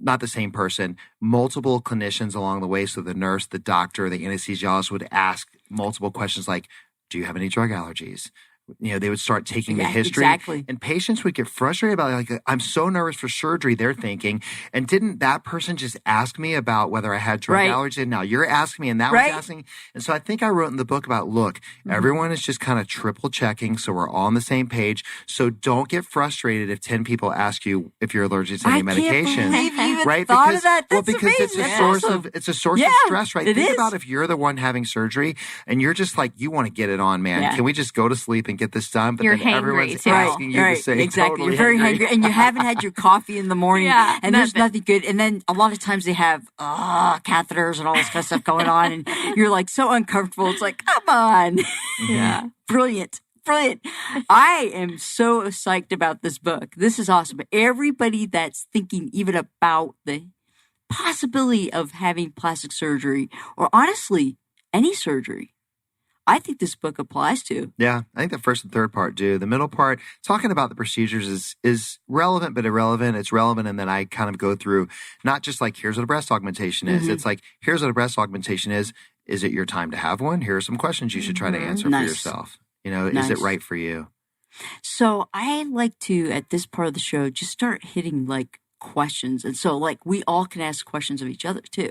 not the same person, multiple clinicians along the way. So the nurse, the doctor, the anesthesiologist would ask multiple questions like, do you have any drug allergies? They would start taking the history. Exactly. And patients would get frustrated about it. Like, I'm so nervous for surgery, they're thinking. And didn't that person just ask me about whether I had drug allergies? And now you're asking me, and that was asking. And so I think I wrote in the book about, look, everyone is just kind of triple checking. So we're all on the same page. So don't get frustrated if 10 people ask you if you're allergic to any medications. Can't believe you even right? thought because, of that. That's because amazing. it's a source of stress, right? Think about if you're the one having surgery and you're just like, you want to get it on, man. Yeah. Can we just go to sleep and get this done? But you're then everyone's asking you to say exactly. You're very hungry and you haven't had your coffee in the morning and there's nothing good. And then a lot of times they have catheters and all this kind of stuff going on and you're like so uncomfortable. It's like, come on. Yeah. Brilliant. I am so psyched about this book. This is awesome. Everybody that's thinking even about the possibility of having plastic surgery or honestly any surgery, I think this book applies to. Yeah, I think the first and third part do. The middle part, talking about the procedures is relevant but irrelevant. It's relevant, and then I kind of go through not just like, here's what a breast augmentation is. It's like, here's what a breast augmentation is. Is it your time to have one? Here are some questions you should try to answer for yourself. Is it right for you? So I like to, at this part of the show, just start hitting like questions. And so like we all can ask questions of each other too.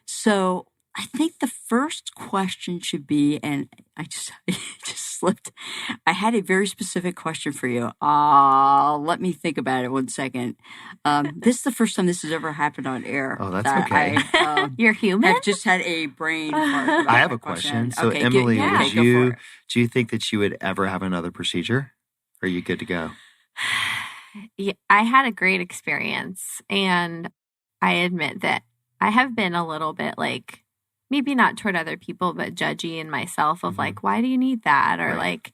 So I think the first question should be, and I just slipped. I had a very specific question for you. Let me think about it 1 second. This is the first time this has ever happened on air. Oh, that's okay. You're human? I've just had a brain fart. I have a question. So okay, Emily, do you think that you would ever have another procedure? Or are you good to go? Yeah, I had a great experience, and I admit that I have been a little bit like, maybe not toward other people, but judgy in myself of like, why do you need that? Or like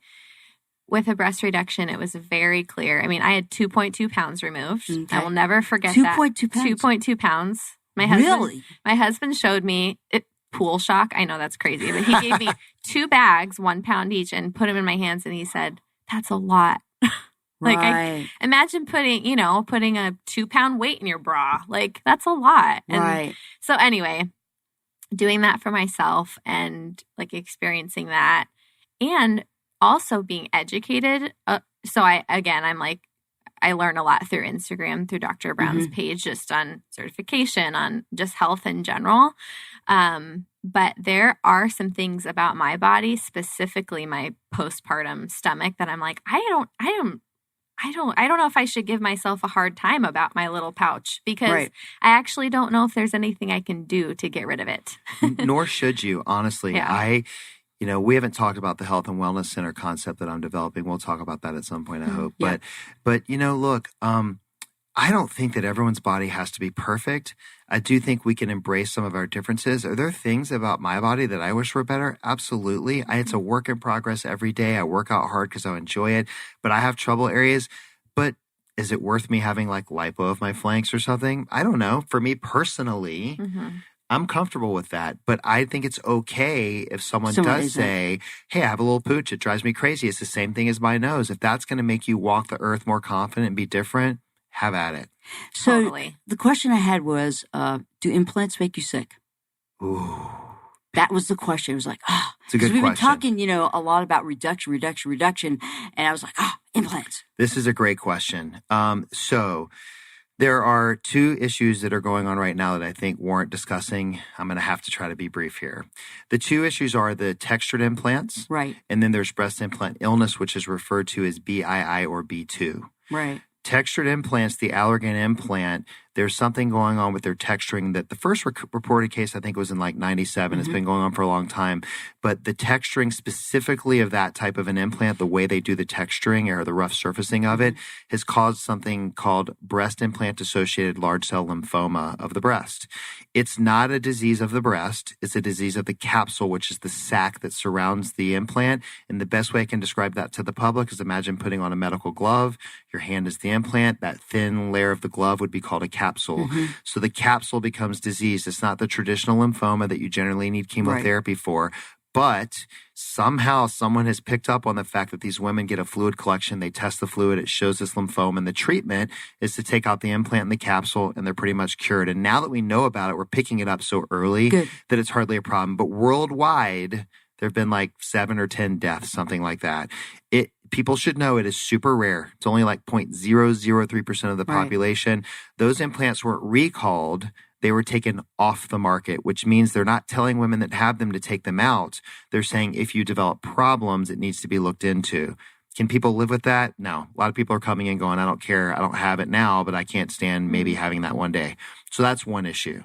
with a breast reduction, it was very clear. I mean, I had 2.2 pounds removed. Okay. I will never forget 2.2 pounds. 2.2 pounds. My husband showed me it. Pool shock. I know that's crazy, but he gave me 2 bags, 1 pound each, and put them in my hands, and he said, "That's a lot." Like, I imagine putting a 2-pound weight in your bra. Like, that's a lot. And so anyway, doing that for myself and like experiencing that, and also being educated. So I'm like, I learn a lot through Instagram, through Dr. Brown's page, just on certification, on just health in general. But there are some things about my body, specifically my postpartum stomach, that I'm like, I don't know if I should give myself a hard time about my little pouch, because I actually don't know if there's anything I can do to get rid of it. Nor should you, honestly. Yeah. We haven't talked about the Health and Wellness Center concept that I'm developing. We'll talk about that at some point, I hope. Yeah. But look, I don't think that everyone's body has to be perfect. I do think we can embrace some of our differences. Are there things about my body that I wish were better? Absolutely. It's a work in progress every day. I work out hard because I enjoy it, but I have trouble areas. But is it worth me having like lipo of my flanks or something? I don't know. For me personally, I'm comfortable with that. But I think it's okay if someone does say, hey, I have a little pooch. It drives me crazy. It's the same thing as my nose. If that's going to make you walk the earth more confident and be different, have at it. So totally. The question I had was, do implants make you sick? Ooh. That was the question. It was like, it's a good question. We've been talking, a lot about reduction. And I was like, implants. This is a great question. So there are 2 issues that are going on right now that I think warrant discussing. I'm going to have to try to be brief here. The 2 issues are the textured implants. Right. And then there's breast implant illness, which is referred to as BII or B2. Right. Textured implants, the Allergan implant, there's something going on with their texturing that the first reported case, I think, was in like 97. It's been going on for a long time. But the texturing specifically of that type of an implant, the way they do the texturing or the rough surfacing of it, has caused something called breast implant-associated large cell lymphoma of the breast. It's not a disease of the breast. It's a disease of the capsule, which is the sac that surrounds the implant. And the best way I can describe that to the public is imagine putting on a medical glove. Your hand is the implant. That thin layer of the glove would be called a capsule. So the capsule becomes diseased. It's not the traditional lymphoma that you generally need chemotherapy for. But somehow someone has picked up on the fact that these women get a fluid collection. They test the fluid. It shows this lymphoma. And the treatment is to take out the implant and the capsule, and they're pretty much cured. And now that we know about it, we're picking it up so early that it's hardly a problem. But worldwide, there have been like 7 or 10 deaths, something like that. People should know it is super rare. It's only like 0.003% of the population. Those implants weren't recalled. They were taken off the market, which means they're not telling women that have them to take them out. They're saying if you develop problems, it needs to be looked into. Can people live with that? No. A lot of people are coming in going, I don't care. I don't have it now, but I can't stand maybe having that one day. So that's one issue.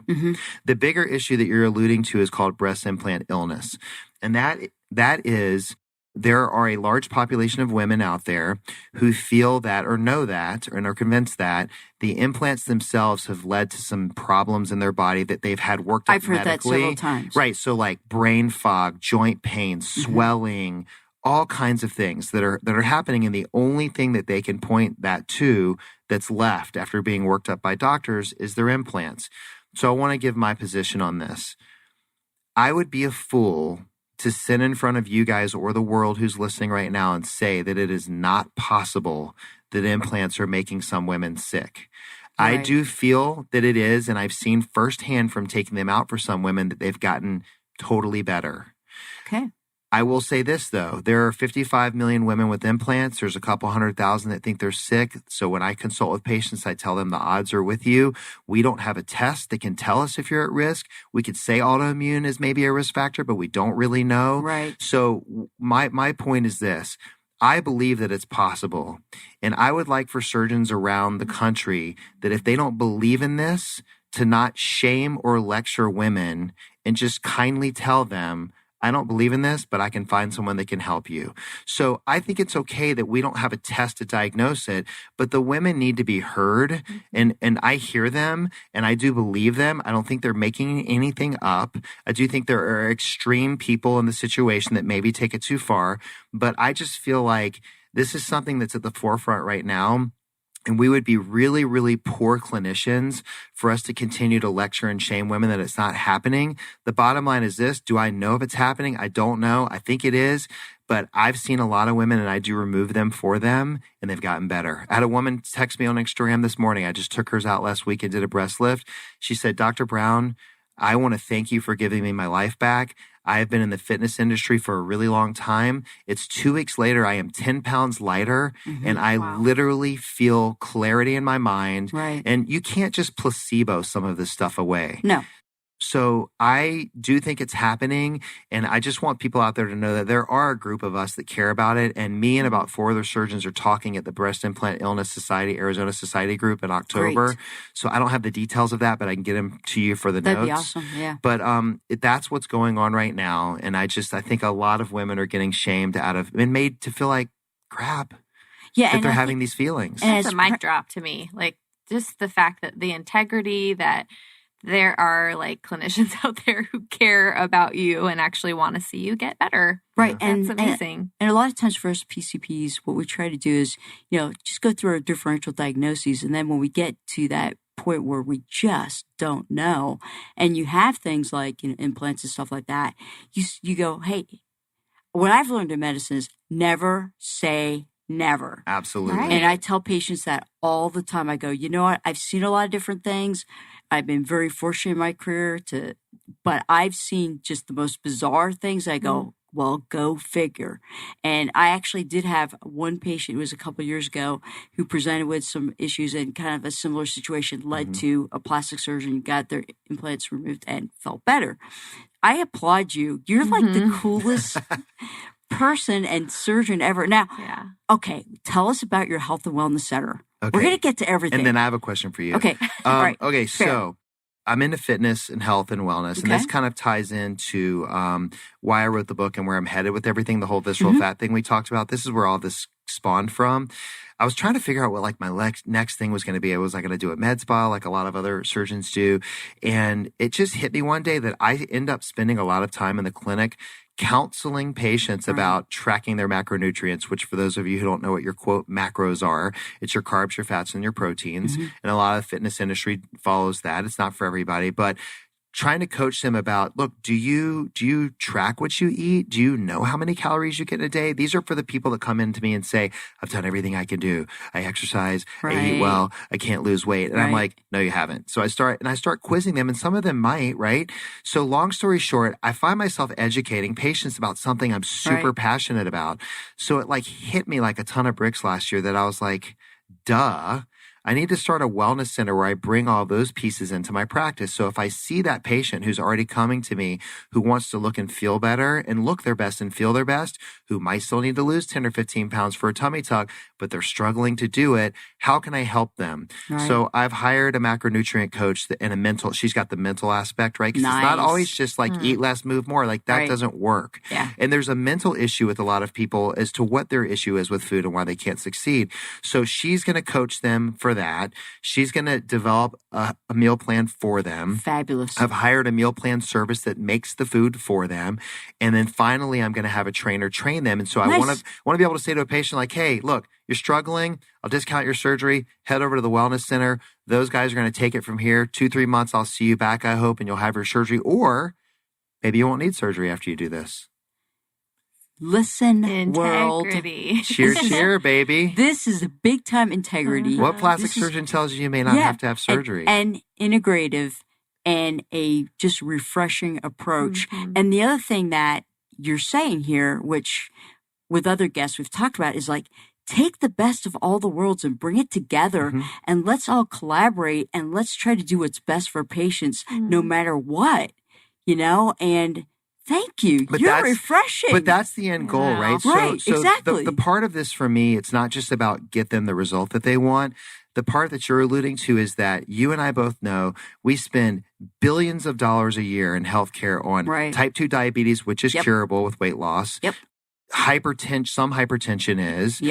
The bigger issue that you're alluding to is called breast implant illness. And that is, there are a large population of women out there who feel that or know that and are convinced that the implants themselves have led to some problems in their body that they've had worked up medically. I've heard that several times. Right. So like brain fog, joint pain, swelling, all kinds of things that are happening. And the only thing that they can point that to that's left after being worked up by doctors is their implants. So I want to give my position on this. I would be a fool to sit in front of you guys or the world who's listening right now and say that it is not possible that implants are making some women sick. Right. I do feel that it is, and I've seen firsthand from taking them out for some women that they've gotten totally better. Okay. I will say this, though. There are 55 million women with implants. There's a couple 100,000 that think they're sick. So when I consult with patients, I tell them the odds are with you. We don't have a test that can tell us if you're at risk. We could say autoimmune is maybe a risk factor, but we don't really know. Right. So my point is this. I believe that it's possible. And I would like for surgeons around the country that if they don't believe in this, to not shame or lecture women and just kindly tell them, I don't believe in this, but I can find someone that can help you. So I think it's okay that we don't have a test to diagnose it, but the women need to be heard. And I hear them and I do believe them. I don't think they're making anything up. I do think there are extreme people in the situation that maybe take it too far, but I just feel like this is something that's at the forefront right now. And we would be really, really poor clinicians for us to continue to lecture and shame women that it's not happening. The bottom line is this. Do I know if it's happening? I don't know. I think it is. But I've seen a lot of women and I do remove them for them and they've gotten better. I had a woman text me on Instagram this morning. I just took hers out last week and did a breast lift. She said, Dr. Brown, I want to thank you for giving me my life back. I have been in the fitness industry for a really long time. It's 2 weeks later. I am 10 pounds lighter and I literally feel clarity in my mind. Right. And you can't just placebo some of this stuff away. No. So I do think it's happening. And I just want people out there to know that there are a group of us that care about it. And me and about 4 other surgeons are talking at the Breast Implant Illness Society, Arizona Society group in October. Great. So I don't have the details of that, but I can get them to you for the notes. That'd be awesome. Yeah. But that's what's going on right now. And I think a lot of women are getting shamed out of and made to feel like crap. Yeah. That they're having these feelings. And it's a mic drop to me. Like just the fact that the integrity that there are like clinicians out there who care about you and actually want to see you get better. Right. That's amazing. And a lot of times for us PCPs, what we try to do is, just go through our differential diagnoses. And then when we get to that point where we just don't know, and you have things like implants and stuff like that, you go, hey, what I've learned in medicine is never say never. Absolutely. Right. And I tell patients that all the time. I go, you know what? I've seen a lot of different things. I've been very fortunate in my career but I've seen just the most bizarre things. I go, well, go figure. And I actually did have one patient, it was a couple of years ago, who presented with some issues and kind of a similar situation led to a plastic surgeon, got their implants removed and felt better. I applaud you. You're like the coolest person and surgeon ever. Now, okay, tell us about your health and wellness center. Okay. We're going to get to everything. And then I have a question for you. Okay. Right. Okay. Fair. So I'm into fitness and health and wellness. And this kind of ties into why I wrote the book and where I'm headed with everything, the whole visceral fat thing we talked about. This is where all this spawned from. I was trying to figure out what like my next thing was going to be. Was I going to do a med spa like a lot of other surgeons do? And it just hit me one day that I end up spending a lot of time in the clinic counseling patients about tracking their macronutrients, which for those of you who don't know what your quote macros are, it's your carbs, your fats, and your proteins. And a lot of the fitness industry follows that. It's not for everybody, but trying to coach them about, look, do you track what you eat? Do you know how many calories you get in a day? These are for the people that come in to me and say, I've done everything I can do. I exercise, I eat well, I can't lose weight. And I'm like, no, you haven't. So I start quizzing them, and some of them might, right? So long story short, I find myself educating patients about something I'm super passionate about. So it like hit me like a ton of bricks last year that I was like, duh. I need to start a wellness center where I bring all those pieces into my practice. So if I see that patient who's already coming to me, who wants to look and feel better and look their best and feel their best, who might still need to lose 10 or 15 pounds for a tummy tuck, but they're struggling to do it, how can I help them? So I've hired a macronutrient coach and she's got the mental aspect, right? Because it's not always just like eat less, move more. Like that doesn't work. Yeah. And there's a mental issue with a lot of people as to what their issue is with food and why they can't succeed. So she's going to coach them for that. She's going to develop a meal plan for them. Fabulous. I've hired a meal plan service that makes the food for them. And then finally, I'm going to have a trainer train them. And so I want to be able to say to a patient like, hey, look, you're struggling. I'll discount your surgery. Head over to the wellness center. Those guys are going to take it from here. 2-3 months, I'll see you back, I hope, and you'll have your surgery. Or maybe you won't need surgery after you do this. Listen, world. Integrity. Cheer, baby. This is a big time integrity. What plastic surgeon tells you may not have to have surgery? And integrative and a just refreshing approach. And the other thing that you're saying here, which with other guests we've talked about, is like, take the best of all the worlds and bring it together and let's all collaborate and let's try to do what's best for patients no matter what, and thank you. You're refreshing. But that's the end goal, right? Right, so exactly. The part of this for me, it's not just about get them the result that they want. The part that you're alluding to is that you and I both know we spend billions of dollars a year in healthcare on type 2 diabetes, which is curable with weight loss. Hypertension, some hypertension is,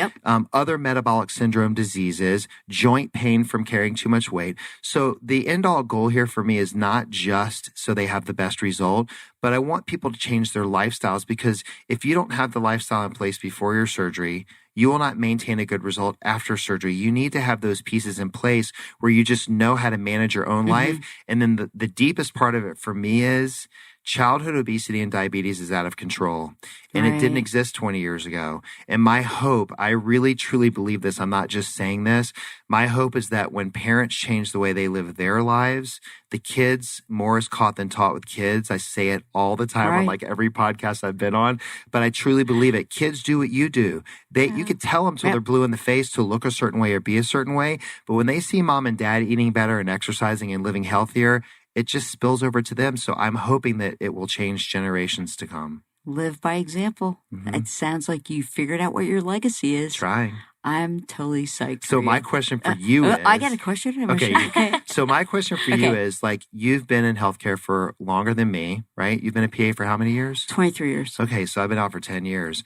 other metabolic syndrome diseases, joint pain from carrying too much weight. So the end all goal here for me is not just so they have the best result, but I want people to change their lifestyles, because if you don't have the lifestyle in place before your surgery, you will not maintain a good result after surgery. You need to have those pieces in place where you just know how to manage your own life. And then the deepest part of it for me is childhood obesity and diabetes is out of control, and it didn't exist 20 years ago. And my hope, I really, truly believe this. I'm not just saying this. My hope is that when parents change the way they live their lives, the kids, more is caught than taught with kids. I say it all the time on like every podcast I've been on, but I truly believe it. Kids do what you do. You could tell them till they're blue in the face to look a certain way or be a certain way. But when they see mom and dad eating better and exercising and living healthier, it just spills over to them. So I'm hoping that it will change generations to come. Live by example. It sounds like you figured out what your legacy is. Trying. I'm totally psyched. So my question for you is... I got a question. Okay. So my question for you is, like, you've been in healthcare for longer than me, right? You've been a PA for how many years? 23 years. Okay, so I've been out for 10 years.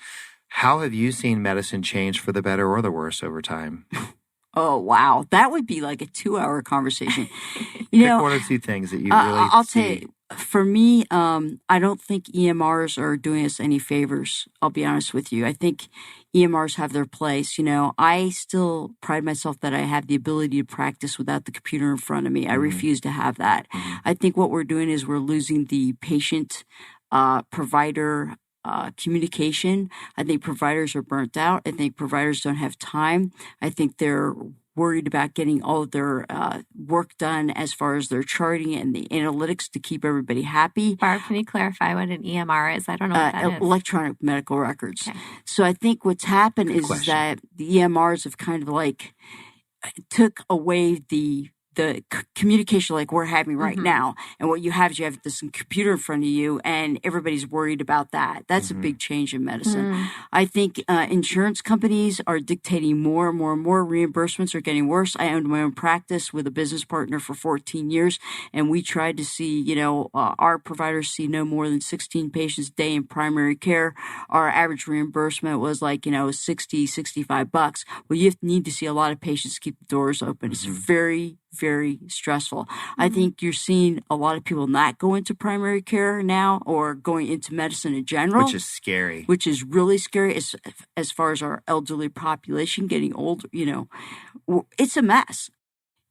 How have you seen medicine change for the better or the worse over time? Oh, wow. That would be like a 2-hour conversation. Pick one or two things that you really I'll see. tell you, for me, I don't think EMRs are doing us any favors. I'll be honest with you. I think EMRs have their place. I still pride myself that I have the ability to practice without the computer in front of me. I refuse to have that. I think what we're doing is we're losing the patient provider communication. I think providers are burnt out. I think providers don't have time. I think they're worried about getting all of their work done as far as their charting and the analytics to keep everybody happy. Barb, can you clarify what an EMR is? I don't know what that is. Electronic medical records. Okay. So I think what's happened is that the EMRs have kind of like took away the communication like we're having right now. And what you have is you have this computer in front of you and everybody's worried about that. That's a big change in medicine. I think insurance companies are dictating more and more and more. Reimbursements are getting worse. I owned my own practice with a business partner for 14 years. And we tried to see, our providers see no more than 16 patients a day in primary care. Our average reimbursement was like, $60, $65. Well, you need to see a lot of patients to keep the doors open. It's very, very stressful. I think you're seeing a lot of people not go into primary care now or going into medicine in general. Which is scary. Which is really scary as far as our elderly population getting older. It's a mess.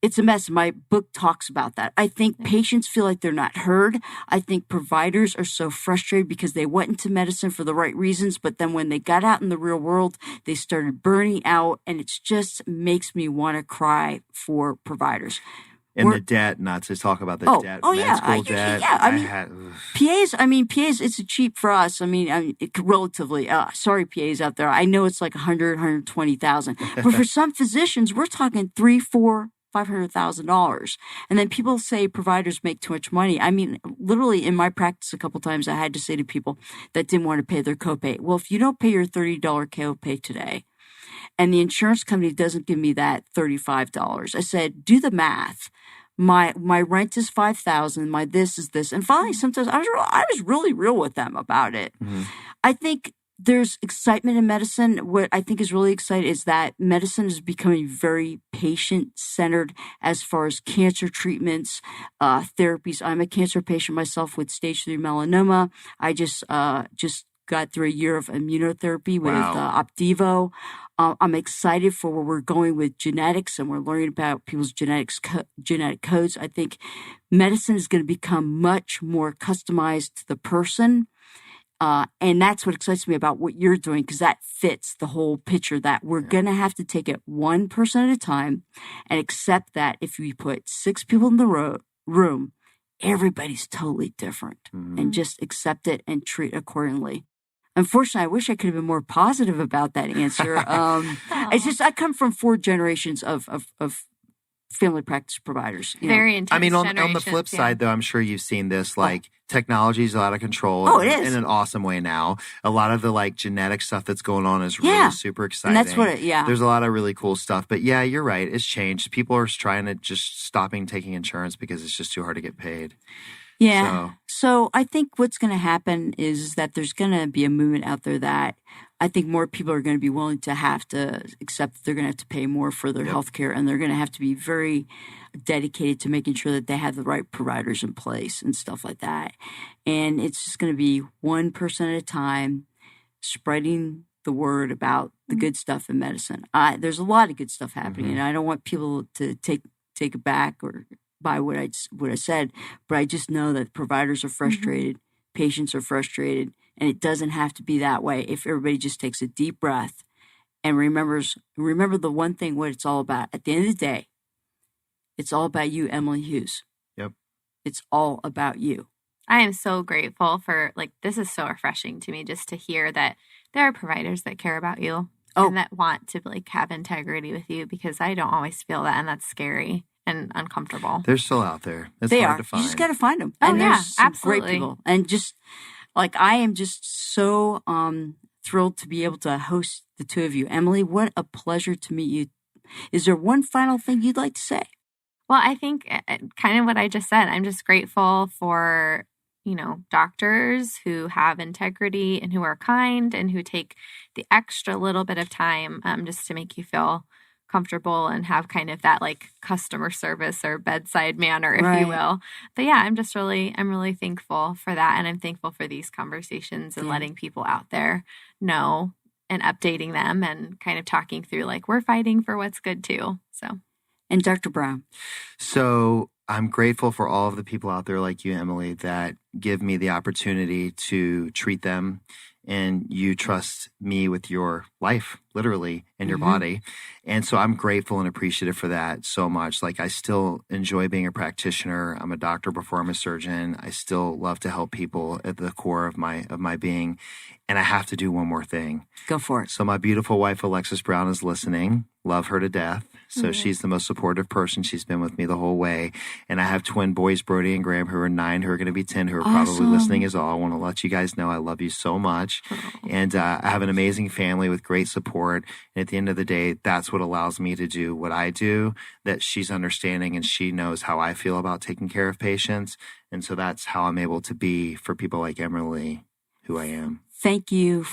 It's a mess. My book talks about that. I think patients feel like they're not heard. I think providers are so frustrated because they went into medicine for the right reasons, but then when they got out in the real world, they started burning out, and it just makes me want to cry for providers. And the debt, not to talk about the debt. School debt. PAs, it's cheap for us. Relatively. Sorry, PAs out there. I know it's like $100,000, $120,000. But for some physicians, we're talking $300,000, $400,000, $500,000. And then people say providers make too much money. Literally in my practice a couple times, I had to say to people that didn't want to pay their copay, well, if you don't pay your $30 copay today, and the insurance company doesn't give me that $35, I said, do the math. My rent is $5,000. My this is this. And finally, sometimes I was really real with them about it. I think there's excitement in medicine. What I think is really exciting is that medicine is becoming very patient-centered as far as cancer treatments, therapies. I'm a cancer patient myself with stage 3 melanoma. I just got through a year of immunotherapy with Opdivo. I'm excited for where we're going with genetics, and we're learning about people's genetic codes. I think medicine is going to become much more customized to the person. And that's what excites me about what you're doing, because that fits the whole picture that we're going to have to take it one person at a time and accept that if we put 6 people in the room, everybody's totally different, and just accept it and treat accordingly. Unfortunately, I wish I could have been more positive about that answer. It's just, I come from 4 generations of family practice providers. Very intense. I mean, on the flip side, though, I'm sure you've seen this, like technology is out of control. Oh, it is. In an awesome way now. A lot of the like genetic stuff that's going on is really super exciting. And that's what There's a lot of really cool stuff. But yeah, you're right. It's changed. People are trying to just stopping taking insurance because it's just too hard to get paid. Yeah. So I think what's going to happen is that there's going to be a movement out there that I think more people are going to be willing to have to accept that they're going to have to pay more for their health care, and they're going to have to be very dedicated to making sure that they have the right providers in place and stuff like that. And it's just going to be one person at a time spreading the word about the good stuff in medicine. There's a lot of good stuff happening, and I don't want people to take it back or by what I said, but I just know that providers are frustrated, patients are frustrated, and it doesn't have to be that way if everybody just takes a deep breath and remember the one thing, what it's all about. At the end of the day, it's all about you, Emily Hughes. Yep. It's all about you. I am so grateful for, this is so refreshing to me just to hear that there are providers that care about you and that want to have integrity with you, because I don't always feel that, and that's scary and uncomfortable. They're still out there. It's they hard are. to find. You just got to find them. Oh, and yeah, there's some absolutely. great people. And just I am just so thrilled to be able to host the two of you. Emily, what a pleasure to meet you. Is there one final thing you'd like to say? Well, I think kind of what I just said. I'm just grateful for, doctors who have integrity and who are kind and who take the extra little bit of time just to make you feel comfortable and have kind of that customer service or bedside manner, if you will. But yeah, I'm really thankful for that. And I'm thankful for these conversations and letting people out there know and updating them and kind of talking through we're fighting for what's good too. So. And Dr. Brown. So I'm grateful for all of the people out there like you, Emily, that give me the opportunity to treat them. And you trust me with your life, literally, and your body. And so I'm grateful and appreciative for that so much. I still enjoy being a practitioner. I'm a doctor before I'm a surgeon. I still love to help people at the core of my being. And I have to do one more thing. Go for it. So my beautiful wife, Alexis Brown, is listening. Love her to death. So she's the most supportive person. She's been with me the whole way. And I have twin boys, Brody and Graham, who are 9, who are going to be 10, who are probably listening as all. I want to let you guys know I love you so much. And I have an amazing family with great support. And at the end of the day, that's what allows me to do what I do, that she's understanding and she knows how I feel about taking care of patients. And so that's how I'm able to be for people like Emily, who I am. Thank you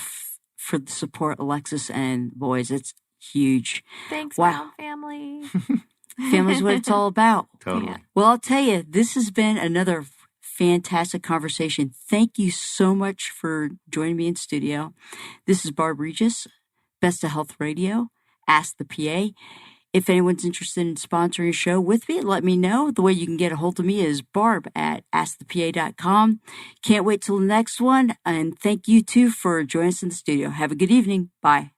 for the support, Alexis and boys. It's huge. Thanks, Brown family. Family's what it's all about. Totally. Yeah. Well, I'll tell you, this has been another fantastic conversation. Thank you so much for joining me in studio. This is Barb Regis, Best of Health Radio, Ask the PA. If anyone's interested in sponsoring a show with me, let me know. The way you can get a hold of me is barb@askthepa.com. Can't wait till the next one. And thank you, too, for joining us in the studio. Have a good evening. Bye.